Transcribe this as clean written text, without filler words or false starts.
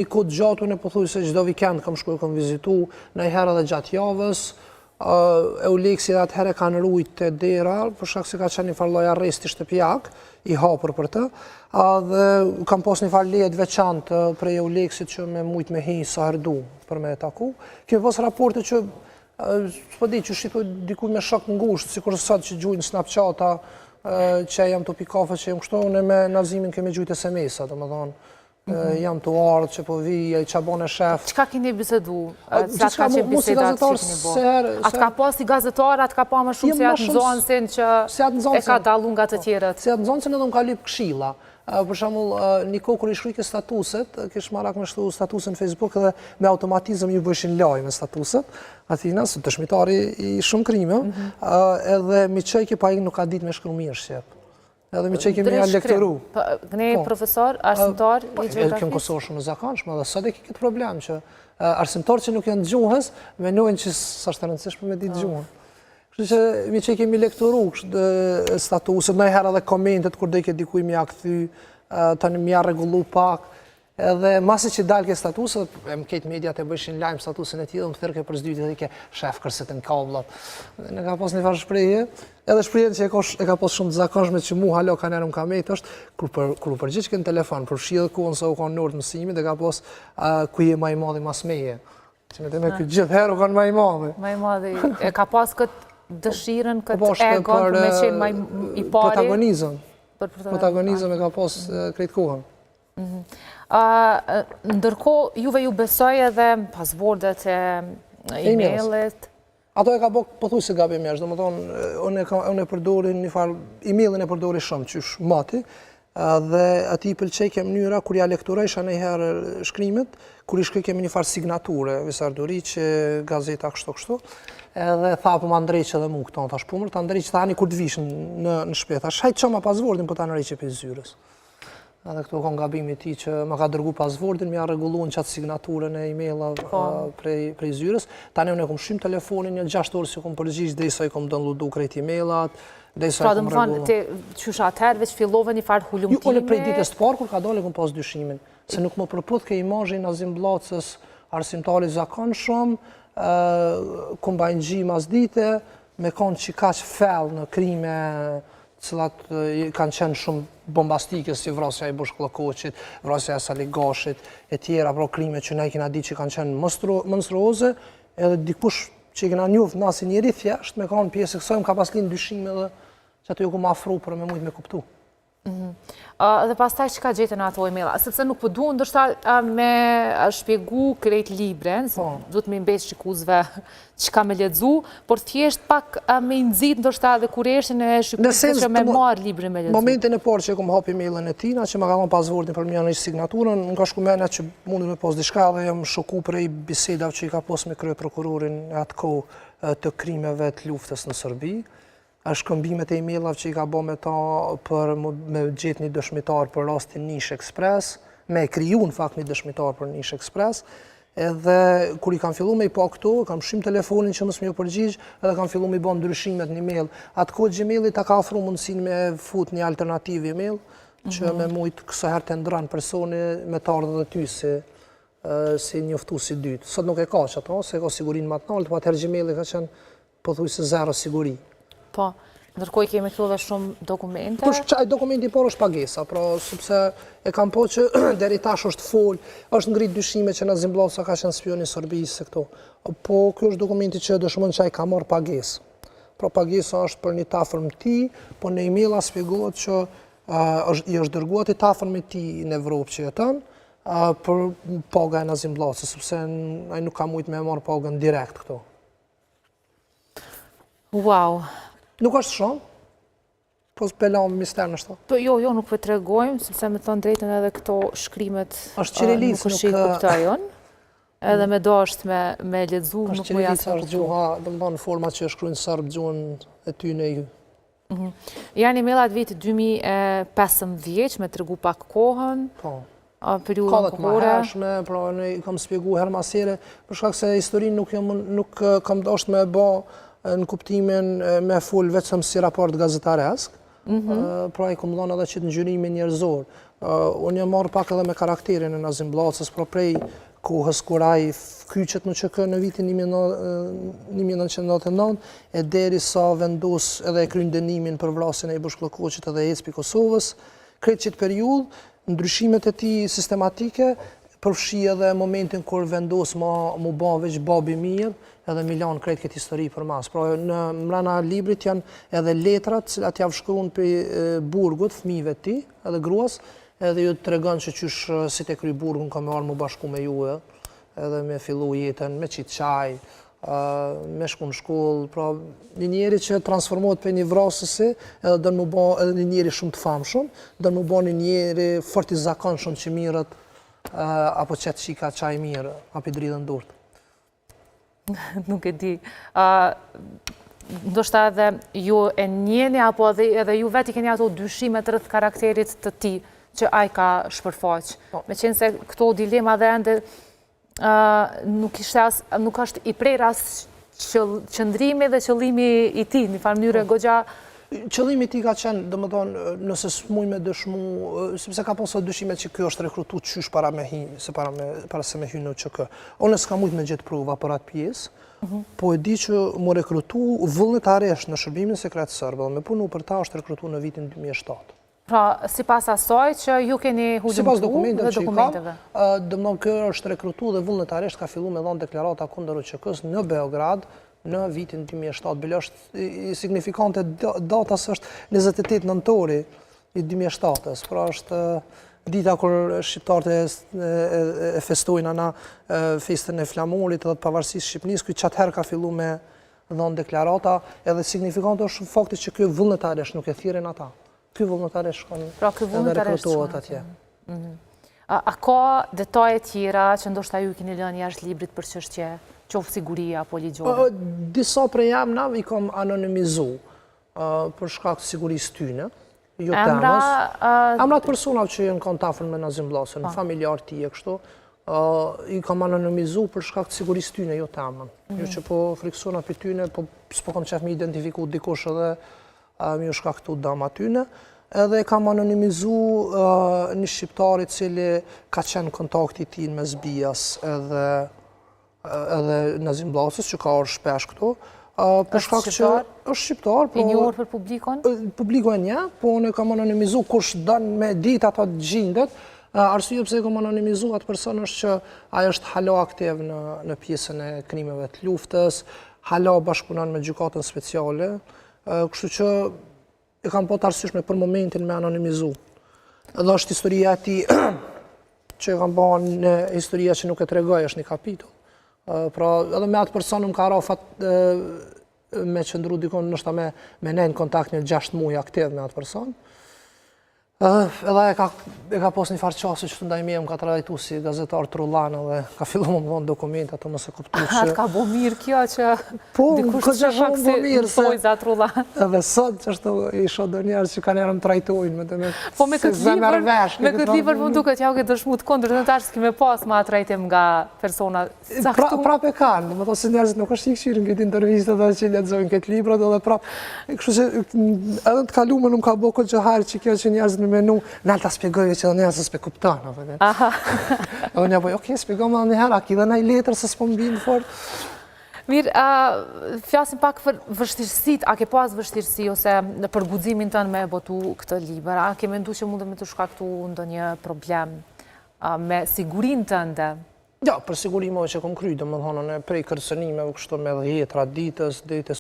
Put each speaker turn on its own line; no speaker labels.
Një kohë gjatë unë po thuj se çdo vikend kam shkuar kam vizitu, ndonjëherë edhe gjatë javës. Euleksi atëherë kanë rujt të dera, për shkak se ka qenë një farë lloj arresti shtëpiak, i hapur për të. Dhe kam pas një farë leje të veçantë prej Euleksit që me mujt me hi sa herë du për me taku. Kemi pas raporte që s'po di që shitoj dikuj me shok ngushtë, sikur sot që gjujnë Snapchata, që jam të pi kafe, që jam kështu, unë me Nazimin kemi gjujt SMS-a, domethënë. Jam të ardhë që po vi, që bone shef.
Qka keni bisedu? Sa ka qenë bisedat që keni bo? Atë ka pas si gazetar, atë ka pa më shumë se atë nëzonësin që e ka dalu nga të tjerët?
Se atë nëzonësin edhe më ka lyp këshilla. Për shembull, një kohë kur i shkrujke statuset, kish marak me shtu statusin në Facebook edhe me automatizëm ju bëshin laj me statuset, atina, së dëshmitari i shumë krime, edhe mi qëjke pa i nuk ka dit me shkru mirë shqep. Edhe mi që kemi janë lektoru.
Këne profesor, arsimtar, i geografisë?
Këmë Kosovë shumë në zakonshme, dhe sot e ki këtë problem që arsimtar që nuk janë gjuhës, menojnë që sa është të rëndësishme me ditë gjuhën. Kështu që mi që kemi lektoru statuset, nëjherë edhe komentet, kur dhe i ke dikuj mi a këthy, tani mi a regullu pak, edhe masi që dalë ke statuset, më ketë mediat e bëshin lajmë statusin e tjilë, më thërë ke për zdyti dhe i ke shef kërset në kablat. Në ka pas një farë shprejje, edhe shprejjen që e ka pas shumë të zakonshme që mu halo ka nërë më kamet është, kur përgjith kënë telefon, përfshi edhe kuën sa u kanë nërë të mësimi, dhe ka pas ku je ma i madhi mas meje. Që me të me këtë gjithë herë u kanë ma i madhi.
Ma i madhi. E ka pas këtë dëshiren, këtë egon, për me qenë ma i pari?
Protagonizëm e ka pas krejt kuën.
Ndërko, juve ju besoj edhe pasbordet e e-mailit?
Ato e ka bëk pëthuj se gabi mjeshtë, do më thonë, unë e përdori një farë, e-mailin e përdori shumë, qysh mati, dhe ati i pëlqej mënyra, kur ja lektorejsha në herë shkrimet, kur i shkry kemi një farë signature, Visar Duriqi, gazeta kështu, edhe tha po më ndrejqë edhe mu këto, tash pumër, ta ndrejqë thani kur të vishën në shpet, tash hajtë që ma pasvordin, po ta ndrejqë për zyrës. Edhe këto kon gabimi ti që ma ka dërgu pasvordin, mi a regullu në qatë signaturën e e-maila prej zyrës. Tani unë e kom shumë telefonin, një 6 orë si kom përgjisht, dhe i sa i kom downloadu krejt e-mailat, dhe i sa i kom regullu.
Pra dëmë thonë, qysha atëherë veç fillove një farë hullumtime?
Unë prej ditës të parë, kur ka dole, kom pas dyshimin. Se nuk më përpudh ke imazhin Nazim Bllacës, arsimtari zakon shumë, kom bajnë gji mas dite, me konë që ka që fel në krime, cilat kanë qenë shumë bombastike, si vrasja i Bush Klokoqit, vrasja e Saligashit, e tjera, pro krime që ne i kena di që kanë qenë monstruoze, edhe dikush që i kena njoft nasi njeri thjesht, me kanë pjesë e kësoj, më ka pas linë dyshime dhe që ato ju ku ma afru për me mujtë me kuptu.
Dhe pas taj që ka gjetën ato e-maila, sepse nuk përdu ndërshta me shpjegu krejt libren, du të me mbeq shikuzve që ka me ledzu, por thjesht pak me nëzit ndërshta dhe kur eshin e shikuzve që me marë librin me ledzu.
Momentin e parë që kom hap e-mailin e tina, që ma ka thonë pasvordin për mjë në ishtë signaturën, në ka shku mene që mundur me pos dishka dhe jam shoku për e bisedav që i ka pos me krye prokurorin atë kohë të krimeve të luftës në Sërbi. Shkëmbimet e e-mailav që i ka bo me ta për me gjithë një dëshmitar për rastin Nish Express, me kriju në fakt një dëshmitar për Nish Express, edhe kur i kam fillu me i pa këto, kam shim telefonin që mësë me jo përgjigj, edhe kam fillu me i bo ndryshimet një mail. Atë kohë Gmailit ta ka afru mundësin me fut një alternativ e-mail, që me mujtë këso herë të ndranë personi me të ardhë dhe ty si njoftu si dytë. Sot nuk e ka që ato, se ka sigurin më të naltë, po atëherë Gmailit ka qenë pëthuj se zero siguri.
Po, ndërkoj kemi këtu dhe shumë dokumente?
Qaj dokumenti por është pagesa, pra sepse e kam po që deri tash është fol, është ngrit dyshime që Nazim Bllacë ka qenë spioni i Serbisë se këto. Po kjo është dokumenti që dëshmon që ai ka marrë pagesë. Pra pagesa është për një tafërmëti, po në e-maila shpjegohet që i është dërguar i tafërmëti ti në Evropë që jeton, për paga e Nazim Bllacës, sepse ai nuk ka mujt me marrë pagën direkt këto.
Wow!
Nuk është shumë, po s'pelam mister në shto.
Po jo, nuk po të regojmë, sepse me thonë drejtën edhe këto shkrimet nuk është i kuptajon, edhe me do është me ledzu, nuk më jasë
kuptu. Është gjuha, dhe më në format që është krujnë sërbë gjuhën e ty në ju.
Janë e-mailat vitë 2015, me të regu pak kohën, periudën kohore.
Ka dhe të hershme, pra në kam spjegu her masere, për shkak se historinë nuk kam dashtë me ba në kuptimin me full vetëm si raport gazetaresk, pra i kumëllon edhe që të ngjyrimin njerëzor. Unë jam marrë pak edhe me karakterin e Nazim Bllacës, pra prej kohës kur ai kyçet në ÇK në vitin 1999 e deri sa vendos edhe e kryen dënimin për vrasjen e Ibush Kllokoçit edhe ecpi Kosovës. Këtë qëtë periudhë, ndryshimet e tij sistematike përfshi edhe momentin kur vendos mu ba veç babi mirë edhe Milan krejt këtë histori për mas. Pra në mrena librit janë edhe letrat cilat javë shkruan për burgut, fëmijëve të tij edhe gruas, edhe ju të tregon që qysh si te kry burgun ka me arë mu bashku me ju edhe me fillu jetën, me qitë qaj, me shku në shkollë, pra një njeri që transformohet për një vrasësi edhe dënë mu ba edhe një njeri shumë të famshëm, dënë mu ba një njeri fort i zakonshëm që mirët apo qëtë qika qaj mirë, apo i dridhen durt.
Nuk e di. Ndoshta edhe ju e njeni, apo edhe ju veti keni ato dyshimet rreth karakterit të ti që ai ka shpërfaq. Me qenë se këto dilema dhe ende nuk është i prer as qëndrimi dhe qëllimi i ti, një farë mënyrë goxha.
Qëllimi i tij ka qenë, domethënë, nëse s'muj me dëshmu, sepse ka pasur dyshimet që ky është rekrutu qysh para se me hy në ÇK. Unë s'kam mujt me gjetë pruva për atë pjesë, po e di që mu rekrutu vullnetarisht në shërbimin sekret serb, dhe me punu për ta është rekrutu në vitin 2007.
Pra, sipas asaj që ju keni hulumtu
sipas
dhe dokumenteve.
Domethënë, kjo është rekrutu dhe vullnetarisht ka fillu me dhënë deklarata kundër ÇK-s në Beograd, në vitin 2007, bile është i signifikante datas është 28 nëntori i 2007-ës, pra është dita kur shqiptarët e festojnë ana festën e flamurit edhe të pavarësisë Shqipërisë, ky çatëherë ka fillu me dhënë deklarata, edhe signifikante është fakti që ky vullnetarisht nuk e thirrin ata. Ky vullnetarisht shkon edhe rekrutohet atje.
A ka detaje tjera që ndoshta ju keni lënë jashtë librit për çështje, qoftë siguria apo ligjore?
Disa prej emrave i kam anonimizu për shkak të sigurisë tyne, jo temës. Emrat personave që janë kontafën me Nazim Bllacën, familjar tij e kështu, i kam anonimizu për shkak të sigurisë tyne, jo temën. Jo që po friksona për tyne, po s'po kam qef me identifiku dikush edhe mi u shkaktu dama tyne. Edhe kam anonimizu një shqiptari cili ka qenë kontakti ti me zbijas edhe Nazim Bllacës, që ka orë shpesh këto.
Është
shqiptar.
I njohur për publikon?
Publikon e një, po unë kam anonimizu kush dënë me dit ato të gjindet. Arsye pse kam anonimizu atë person është që ajo është hala aktiv në pjesën e krimeve të luftës, hala bashkëpunon me gjykatën speciale, kështu që e kam po të arsyeshme për momentin me anonimizu. Edhe është historia e tij që e kam po në historia që nuk e tregoj, është një kapitull. Pra edhe me atë person më ka rafat me qëndru dikon nështë me nejnë kontakt një 6 muaj aktiv me atë person. Edhe e ka pos një farë qasë që të ndaj me më ka trajtu si gazetar trullan edhe ka fillu më dhënë dokumente ato mëse kuptu që...
Atë ka bo mirë kjo që dikush
që
të shak si mësoj za trullan.
Edhe sot që është i sho do njerës që ka njerë më trajtojnë
po me këtë liber më duket ja u ke dëshmu të kondër në tash s'ki me pas ma trajtim nga persona saktu.
Prap e kanë, më thosë njerëzit nuk është i këshirë në këtë intervjistë dhe që lexojnë këtë librat edhe prap. Kështu që edhe të kalume nuk ka bo këtë gjëharë që kjo që njerëzit menu, nalë ta spjegoje që dhe njerëzit s'pe kuptanë. Edhe një boj, okej, spjegojme dhe njëherë, a ki dhe naj letër se s'po mbinë fort.
Mirë, fjasim pak për vështirësit, a ke pas vështirësi ose për guximin tënë me botu këtë liber, a ke mendu që mundë me të shkaktu ndonjë problem me sigurin tënde?
Ja, për sigurime që kom kry, dhe më thonë, prej kërcënimeve kështu me dhjetra ditës,